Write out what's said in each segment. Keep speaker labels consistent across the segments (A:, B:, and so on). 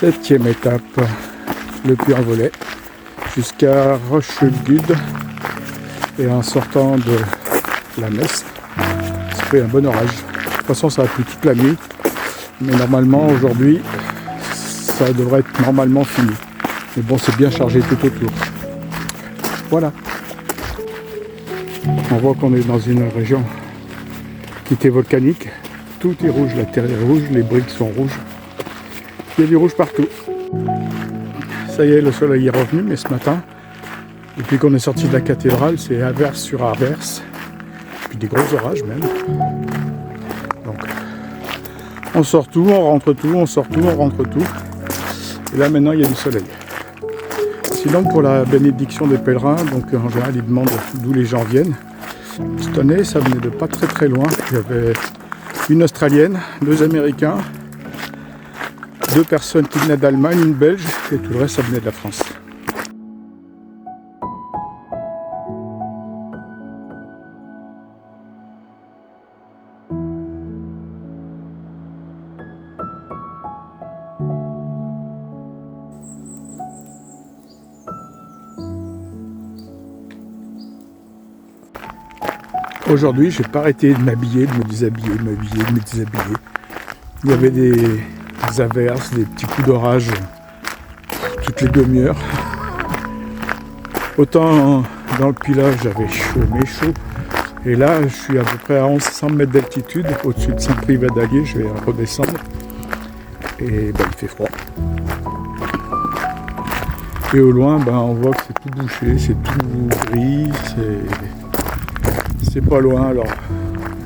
A: Septième étape, le puits en volet jusqu'à Rochegude, et en sortant de la messe, ça fait un bon orage. De toute façon ça a plu toute la nuit, mais normalement aujourd'hui ça devrait être normalement fini. Mais bon, c'est bien chargé tout autour. Voilà. On voit qu'on est dans une région qui était volcanique. Tout est rouge, la terre est rouge, les briques sont rouges. Il y a du rouge partout. Ça y est, le soleil est revenu, mais ce matin, depuis qu'on est sorti de la cathédrale, c'est averse sur averse, puis des gros orages même. Donc, on sort tout, on rentre tout, on sort tout, on rentre tout. Et là maintenant, il y a du soleil. Sinon, pour la bénédiction des pèlerins, donc en général, ils demandent d'où les gens viennent. Cette année, ça venait de pas très très loin. Il y avait une Australienne, 2 Américains, 2 personnes qui venaient d'Allemagne, une Belge, et tout le reste, ça venait de la France. Aujourd'hui, je n'ai pas arrêté de m'habiller, de me déshabiller, de m'habiller, de me déshabiller. Il y avait des averses, des petits coups d'orage toutes les demi-heures. Autant dans le Pilat, j'avais chaud, mais chaud. Et là, je suis à peu près à 1100 mètres d'altitude, au-dessus de Saint-Privat-d'Allier. Je vais redescendre. Et il fait froid. Et au loin, on voit que c'est tout bouché, c'est tout gris, c'est pas loin. Alors,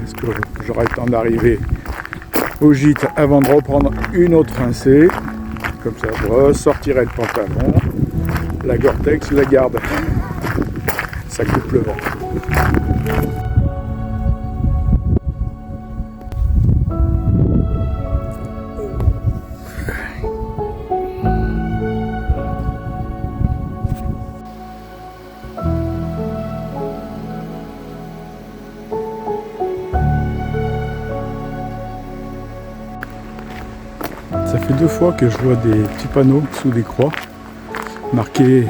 A: est-ce que j'aurai le temps d'arriver au gîte avant de reprendre une autre rincée? Comme ça, je ressortirai le pantalon, la Gore-Tex, je la garde. Ça coupe le vent. Ça fait 2 fois que je vois des petits panneaux sous des croix marqués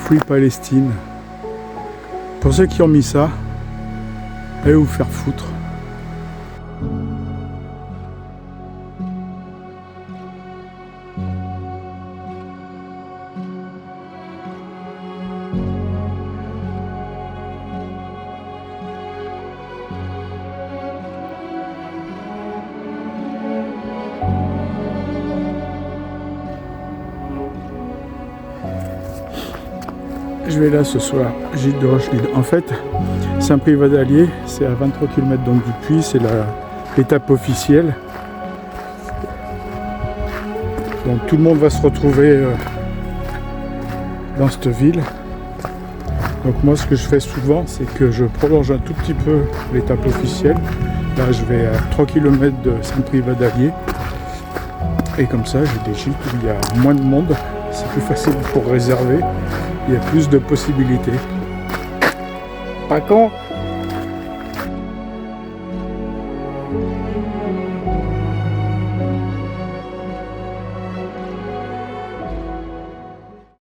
A: Free Palestine. Pour ceux qui ont mis ça, allez vous faire foutre. Je vais là ce soir, gîte de Rochegude. En fait, Saint-Privat-d'Allier, c'est à 23 km donc du puits, c'est l'étape officielle. Donc tout le monde va se retrouver dans cette ville. Donc moi ce que je fais souvent, c'est que je prolonge un tout petit peu l'étape officielle. Là je vais à 3 km de Saint-Privat-d'Allier. Et comme ça j'ai des gîtes où il y a moins de monde. C'est plus facile pour réserver. Il y a plus de possibilités. Pas con.